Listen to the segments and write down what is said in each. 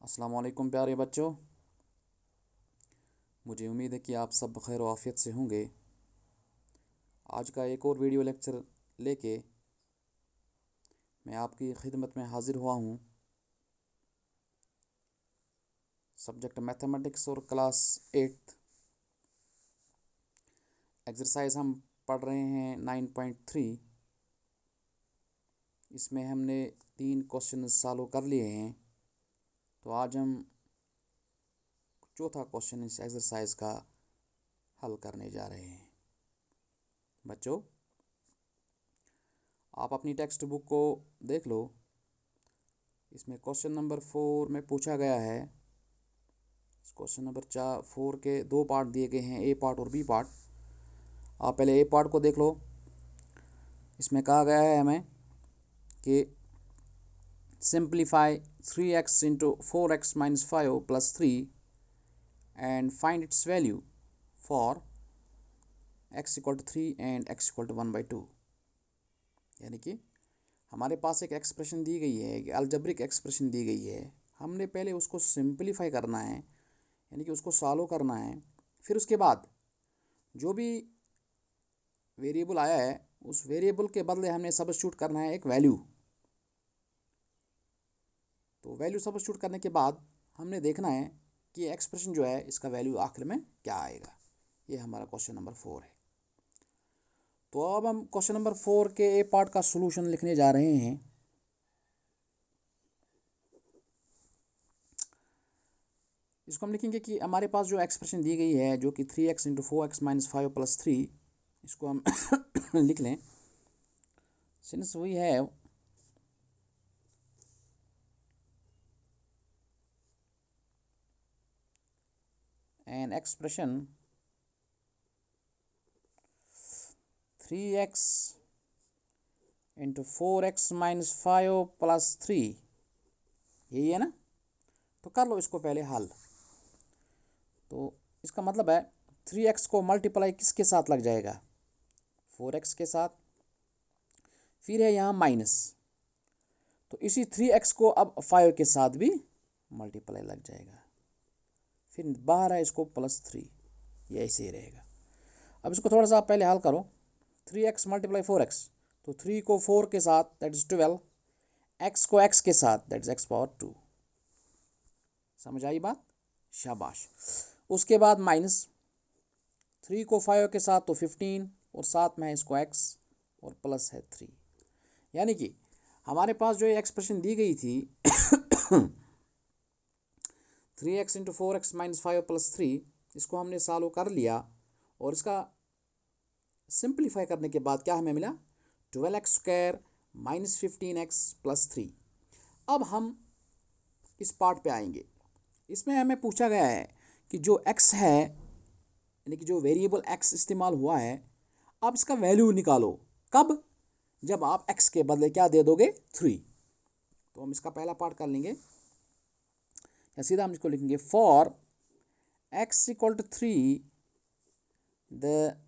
अस्सलाम वालेकुम प्यारे बच्चों। मुझे उम्मीद है कि आप सब खैर आफियत से होंगे। आज का एक और वीडियो लेक्चर लेके मैं आपकी खिदमत में हाज़िर हुआ हूँ। सब्जेक्ट मैथमेटिक्स और क्लास 8 एक्सरसाइज हम पढ़ रहे हैं 9.3। इसमें हमने 3 क्वेश्चन सॉल्व कर लिए हैं। तो आज हम चौथा क्वेश्चन इस एक्सरसाइज का हल करने जा रहे हैं। बच्चों, आप अपनी टेक्स्ट बुक को देख लो। इसमें क्वेश्चन नंबर 4 में पूछा गया है। क्वेश्चन नंबर 4 के 2 पार्ट दिए गए हैं, ए पार्ट और बी पार्ट। आप पहले ए पार्ट को देख लो। इसमें कहा गया है हमें कि simplify 3x into 4x minus 5 plus 3 and find its value for x equal to 3 and x equal to 1/2। यानी कि हमारे पास एक एक्सप्रेशन दी गई है, एक अलजेब्रिक एक्सप्रेशन दी गई है। हमने पहले उसको सिंप्लीफाई करना है, यानी कि उसको सॉल्व करना है। फिर उसके बाद जो भी वेरिएबल आया है उस वेरिएबल के बदले हमने सब्स्टिट्यूट करना है एक वैल्यू। तो वैल्यू सब्स्टिट्यूट करने के बाद हमने देखना है कि एक्सप्रेशन जो है इसका वैल्यू आखिर में क्या आएगा। ये हमारा क्वेश्चन नंबर 4 है। तो अब हम क्वेश्चन नंबर 4 के ए पार्ट का सॉल्यूशन लिखने जा रहे हैं। इसको हम लिखेंगे कि हमारे पास जो एक्सप्रेशन दी गई है जो कि 3x into 4x minus 5 plus 3, इसको हम लिख लें। Since we have an expression 3x into 4x minus 5 plus 3, यही है ना। तो कर लो इसको पहले हल। तो इसका मतलब है 3x को मल्टीप्लाई किसके साथ लग जाएगा, 4x के साथ। फिर है यहाँ माइनस, तो इसी 3x को अब 5 के साथ भी मल्टीप्लाई लग जाएगा। फिर बाहर है इसको प्लस 3, ये ऐसे ही रहेगा। अब इसको थोड़ा सा आप पहले हल करो। 3x मल्टीप्लाई 4x, तो 3 को 4 के साथ दैट इज 12, x को x के साथ दैट इज x पावर 2। समझ आई बात? शाबाश। उसके बाद माइनस 3 को 5 के साथ तो 15, और साथ में है इसको x और प्लस है 3। यानी कि हमारे पास जो ये एक्सप्रेशन दी गई थी 3x into 4x minus 5 plus 3, इसको हमने सॉल्व कर लिया। और इसका सिंप्लीफाई करने के बाद क्या हमें मिला, 12x square minus 15x plus 3। अब हम इस पार्ट पे आएंगे। इसमें हमें पूछा गया है कि जो x है, यानी कि जो वेरिएबल x इस्तेमाल हुआ है, अब इसका वैल्यू निकालो। कब? जब आप x के बदले क्या दे दोगे, 3। तो हम इसका पहला पार्ट कर लेंगे, या सीधा हम इसको लिखेंगे for x equal to 3 the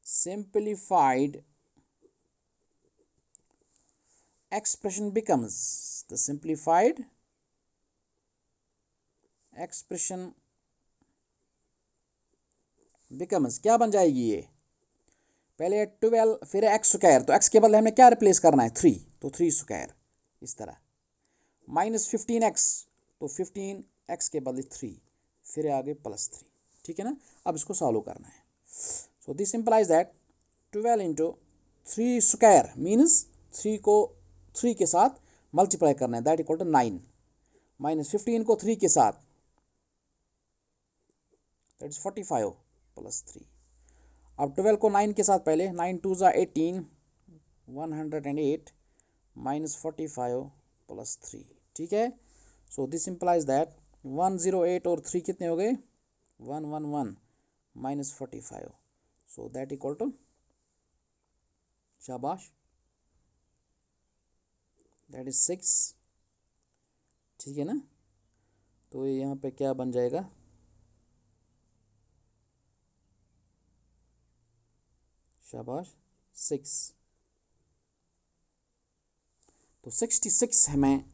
simplified expression becomes, the simplified expression becomes, क्या बन जाएगी ये, पहले 12 फिर एक्स स्क्वायर, तो एक्स के बदले हमने क्या रिप्लेस करना है, 3, तो 3 स्क्वायर इस तरह, माइनस 15x, तो 15x के बदले 3, फिर आगे प्लस 3। ठीक है ना। अब इसको सॉल्व करना है। So this implies that 12 into 3 square means 3 को 3 के साथ मल्टीप्लाई करना है, दैट इक्वल टू 9, माइनस 15 को 3 के साथ दैट इज 45 प्लस 3। अब 12 को 9 के साथ, पहले 9 2 ज़ा 18, 108 माइनस 45 प्लस 3। ठीक है। सो दिस इंप्लाइज दैट 108 और 3 कितने हो गए, 111 minus 45, so that equal to, शाबाश, दैट इज 6। ठीक है ना। तो ये यहाँ पे क्या बन जाएगा, शाबाश, 6। तो 66 हमें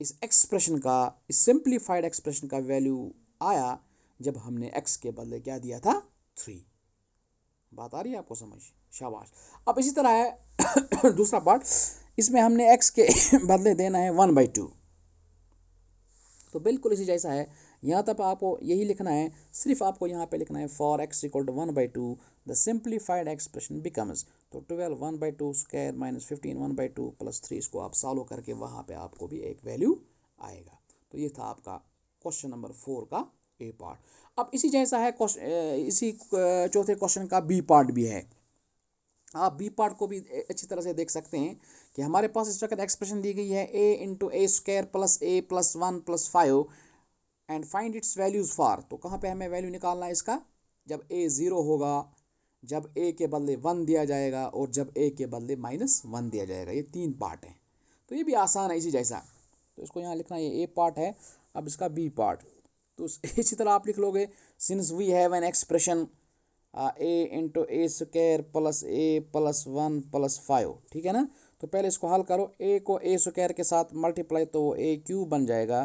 इस एक्सप्रेशन का, इस सिंप्लीफाइड एक्सप्रेशन का वैल्यू आया जब हमने x के बदले क्या दिया था 3। बात आ रही है आपको समझ? शाबाश। अब इसी तरह है दूसरा पार्ट, इसमें हमने x के बदले देना है 1/2। तो बिल्कुल इसी जैसा है, यहाँ तक आपको यही लिखना है, सिर्फ आपको यहाँ पे लिखना है for x equal to 1/2 the simplified expression becomes, तो 12 1/2 स्क्वायर माइनस 15 1/2 प्लस 3, इसको आप सॉल्व करके वहाँ पे आपको भी एक वैल्यू आएगा। तो ये था आपका क्वेश्चन नंबर 4 का ए पार्ट। अब इसी जैसा है इसी चौथे क्वेश्चन का बी पार्ट भी है। आप बी पार्ट को भी अच्छी तरह से देख सकते हैं कि हमारे पास इस वक्त एक्सप्रेशन दी गई है a into a square plus a plus 1 plus 5 and find it's values for. तो कहाँ पे हमें वैल्यू निकालना है इसका, जब a 0 होगा, जब a के बदले 1 दिया जाएगा और जब a के बदले -1 दिया जाएगा। ये 3 पार्ट हैं, तो ये भी आसान है इसी जैसा। तो इसको यहाँ लिखना, ये a पार्ट है। अब इसका b पार्ट, तो इसी तरह आप लिख लोगे, since we have an expression a into a square plus a plus 1 plus 5, ठीक है ना। तो पहले इसको हल करो, a को a स्क्वायर के साथ मल्टीप्लाई तो वो a क्यूब बन जाएगा,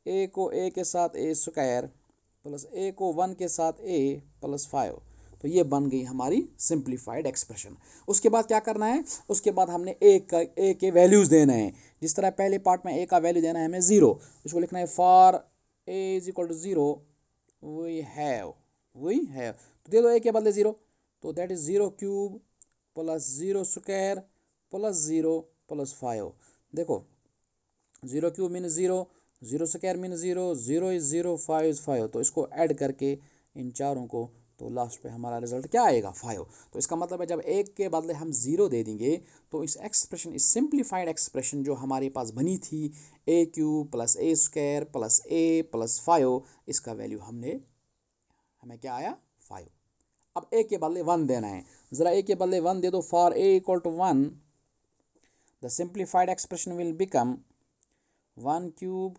a को a के साथ a स्क्वायर प्लस a को 1 के साथ a प्लस 5, तो ये बन गई हमारी सिंप्लीफाइड एक्सप्रेशन। उसके बाद क्या करना है, उसके बाद हमने a के वैल्यूज़ देना है। जिस तरह पहले पार्ट में a का वैल्यू देना है हमें 0, इसको लिखना है for a is equal to 0 we have तो दे दो a के बदले 0, तो that is 0 cube plus 0 square plus 0 plus 5। देखो 0 cube mean 0, 0 square mean 0, 0 is 0, 5 is 5। तो इसको ऐड करके इन चारों को, तो लास्ट पे हमारा रिजल्ट क्या आएगा 5। तो इसका मतलब है जब एक के बदले हम 0 दे देंगे तो इस एक्सप्रेशन, इस सिंप्लीफाइड एक्सप्रेशन जो हमारे पास बनी थी a cube plus a square plus a plus 5, इसका वैल्यू हमें क्या आया 5। अब a के बदले 1 देना है, ज़रा a के बदले 1 दे दो, for a equal to 1 the simplified expression will become 1 cube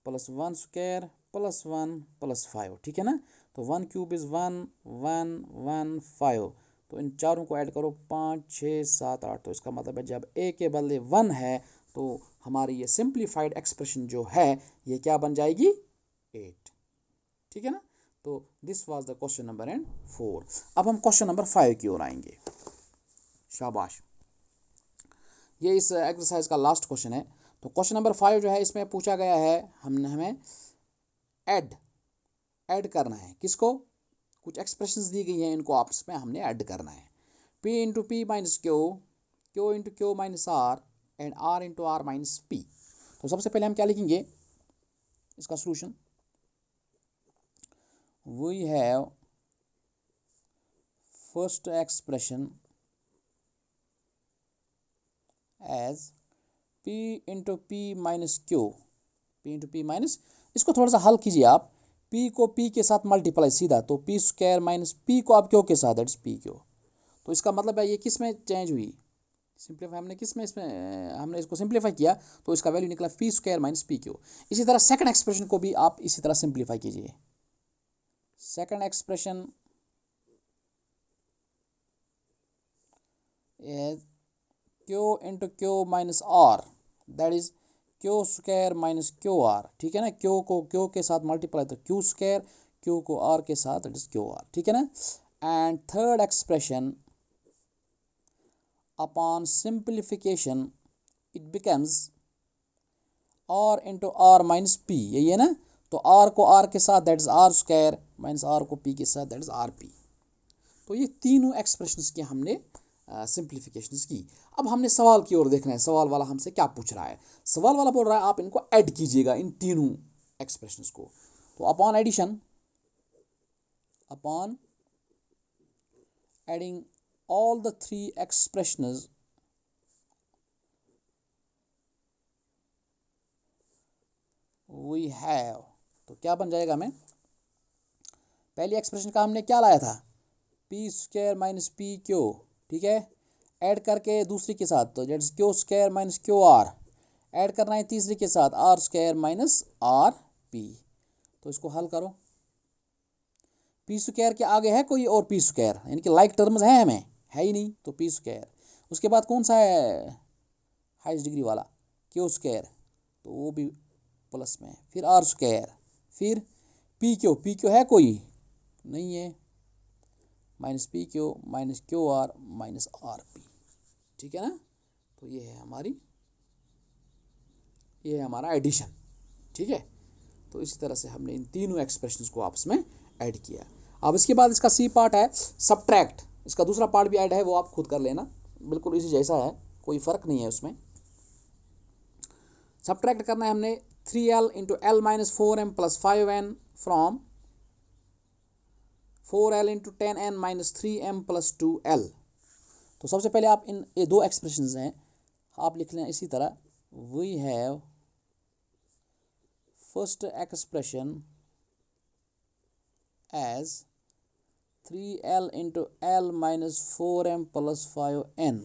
plus 1 square plus 1 plus 5, ठीक है ना। तो 1 क्यूब इज़ 1 1 1 5, तो इन चारों को ऐड करो 5 6 7 8। तो इसका मतलब है जब a के बदले 1 है तो हमारी ये सिंप्लीफाइड एक्सप्रेशन जो है ये क्या बन जाएगी 8, ठीक है ना। तो this was the question number 4। अब हम क्वेश्चन नंबर 5 की ओर आएंगे। शाबाश, ये इस एक्सरसाइज का लास्ट क्वेश्चन है। तो क्वेश्चन नंबर 5 जो है, इसमें पूछा गया है हमें ऐड करना है, किसको, कुछ एक्सप्रेशंस दी गई हैं, इनको आपस में हमने ऐड करना है। p into P minus Q, Q into Q minus R and R into R minus P. तो सबसे पहले हम क्या लिखेंगे इसका solution, we have first expression as p into P minus Q, p into P minus, इसको थोड़ा सा हल कीजिए आप, p को p के साथ मल्टीप्लाई सीधा, तो p स्क्वायर माइनस p को आप क्यू के साथ, दैट्स p क्यू। तो इसका मतलब है ये किस में चेंज हुई, सिंप्लीफाई हमने किस में, इसमें हमने इसको सिंप्लीफाई किया तो इसका वैल्यू निकला p square minus p Q. इसी तरह सेकंड एक्सप्रेशन को भी आप इसी तरह सिंप्लीफाई कीजिए। Second expression is q into Q minus R, that is Q square minus Q R, ठीक है ना। क्यू को क्यू के साथ मल्टीप्लाई तो क्यू स्क्वायर, क्यू को आर के साथ, दैट इज क्यू आर, ठीक है ना। And third expression upon simplification it becomes R into R minus P, यही है ना। तो आर को आर के साथ, that is R square minus R को पी के साथ, दैट इज आर पी। तो ये तीनों एक्सप्रेशंस की हमने सिंप्लीफिकेशंस की। अब हमने सवाल की ओर देखना है, सवाल वाला हमसे क्या पूछ रहा है। सवाल वाला बोल रहा है आप इनको ऐड कीजिएगा, इन तीनों एक्सप्रेशंस को। तो upon addition, upon adding all the three expressions we have, तो क्या बन जाएगा हमें, पहली एक्सप्रेशन का हमने क्या लाया था P square minus P Q, ठीक है, ऐड करके दूसरी के साथ, तो that is Q square minus Q R, add करना है तीसरी के साथ R square minus R P. तो इसको हल करो, पी स्क्वायर के आगे है कोई और पी स्क्वायर, यानी कि लाइक टर्म्स है हमें, है ही नहीं, तो पी स्क्वायर। उसके बाद कौन सा है हाईएस्ट डिग्री वाला, क्यू स्क्वायर, तो वो भी प्लस में, फिर आर स्क्वायर, फिर पी क्यू है कोई नहीं है, minus P Q minus Q are minus R P, ठीक है ना। तो ये है हमारा एडिशन, ठीक है। तो इसी तरह से हमने इन तीनों एक्सप्रेशंस को आपस में ऐड किया। अब इसके बाद इसका सी पार्ट है सब्ट्रैक्ट, इसका दूसरा पार्ट भी ऐड है, वो आप खुद कर लेना, बिल्कुल इसी जैसा है, कोई फ़र्क नहीं है उसमें। सब्ट्रैक्ट करना है हमने 3l into L minus 4m plus 5n from 4l into 10n minus 3m plus 2l। तो सबसे पहले आप ये दो एक्सप्रेशंस हैं, आप लिख लें इसी तरह, we have first expression as 3l into L minus 4m plus 5n।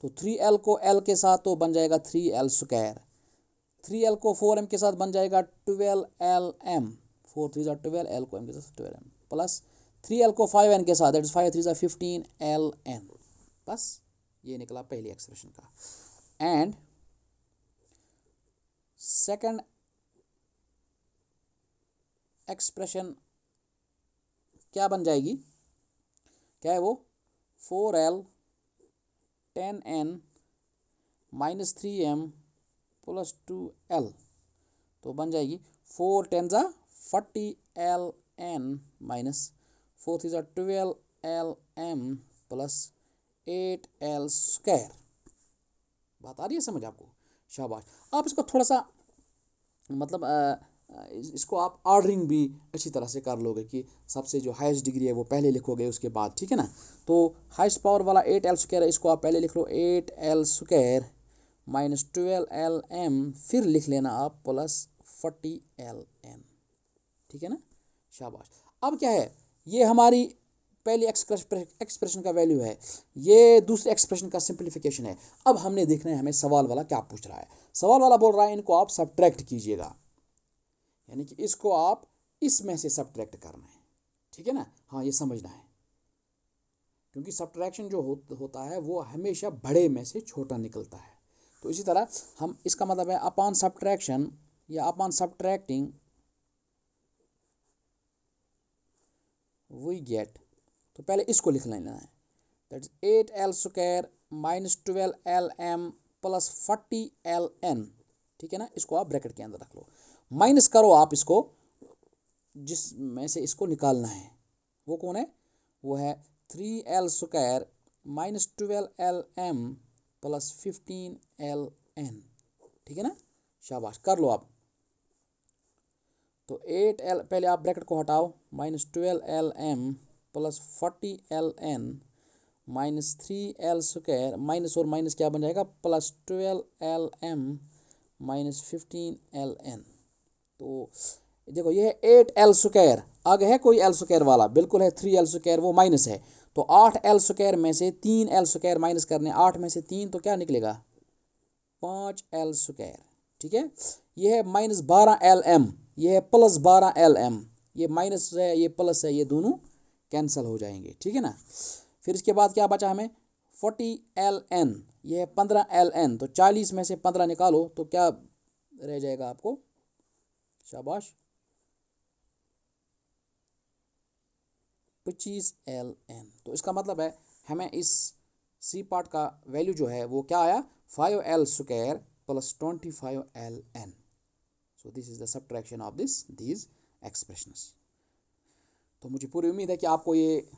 तो 3l को l के साथ तो बन जाएगा 3l स्क्वायर, 3l को 4m के साथ बन जाएगा 12lm, 4 3 12, l को m के साथ 12m, प्लस 3l को 5n के साथ, दैट इज 5 3 15ln। बस ये निकला पहली एक्सप्रेशन का। एंड सेकंड एक्सप्रेशन क्या बन जाएगी, क्या है वो, 4l 10n minus 3m plus 2l। तो बन जाएगी 4 10 40ln minus 4 3 12lm plus 8l square. बात आ रही है समझ आपको, शाबाश। आप इसको थोड़ा सा मतलब इसको आप ऑर्डरिंग भी अच्छी तरह से कर लोगे कि सबसे जो हाईएस्ट डिग्री है वो पहले लिखोगे उसके बाद, ठीक है ना। तो हाईएस्ट पावर वाला 8l स्क्वायर है, इसको आप पहले लिख लो 8l स्क्वायर माइनस 12lm, फिर लिख लेना आप प्लस 40ln, ठीक है ना, शाबाश। अब क्या है, ये हमारी पहली एक्सप्रेशन का वैल्यू है, ये दूसरे एक्सप्रेशन का सिंप्लीफिकेशन है। अब हमने देखना है हमें सवाल वाला क्या पूछ रहा है। सवाल वाला बोल रहा है इनको आप सब्ट्रैक्ट कीजिएगा, यानी कि इसको आप इसमें से सब्ट्रैक्ट करना है, ठीक है ना। हाँ ये समझना है, क्योंकि सब्ट्रैक्शन जो होता है वो हमेशा बड़े में से छोटा निकलता है। तो इसी तरह हम, इसका मतलब है अपॉन सब्ट्रैक्शन या अपॉन सब्ट्रैक्टिंग वी गेट, तो पहले इसको लिख लेना है, that is 8l square minus 12lm plus 40ln, ठीक है ना। इसको आप ब्रैकेट के अंदर रख लो, माइनस करो आप इसको, जिसमें से इसको निकालना है वो कौन है, वो है 3l square minus 12lm plus 15ln, ठीक है ना, शाबाश, कर लो आप। तो 8l पहले आप ब्रैकेट को हटाओ, minus 12lm plus 40ln minus 3l square, minus और माइनस क्या बन जाएगा, प्लस 12lm माइनस 15ln। तो देखो ये है 8l स्क्वायर, आगे है कोई l स्क्वायर वाला, बिल्कुल है 3l स्क्वायर, वो माइनस है। तो 8l स्क्वायर में से 3l स्क्वायर माइनस करने, 8 में से 3 तो क्या निकलेगा 5l स्क्वायर, ठीक है। ये है माइनस 12lm, ये है प्लस 12lm, ये माइनस है ये प्लस है, ये दोनों कैंसिल हो जाएंगे, ठीक है ना। फिर इसके बाद क्या बचा हमें 40ln, ये है 15ln, तो 40 में से 15 निकालो तो क्या रह जाएगा आपको, शाबाश 25ln। तो इसका मतलब है हमें इस सी पार्ट का वैल्यू जो है वो क्या आया, 5l square plus 25ln। So this is the subtraction of these expressions. तो मुझे पूरी उम्मीद है कि आपको ये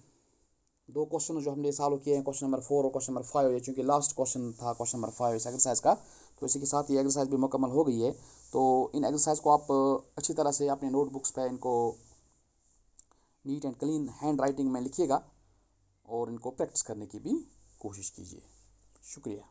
दो क्वेश्चन जो हमने सॉल्व किए हैं, क्वेश्चन नंबर 4 और क्वेश्चन नंबर 5, ये चूँकि लास्ट क्वेश्चन था क्वेश्चन नंबर 5 इस एक्सरसाइज का, तो इसी के साथ ये एक्सरसाइज भी मुकम्मल हो गई है। तो इन एक्सरसाइज को आप अच्छी तरह से अपने नोटबुक्स पे इनको neat and clean hand writing में लिखिएगा और इनको प्रैक्टिस करने की भी कोशिश कीजिए। शुक्रिया।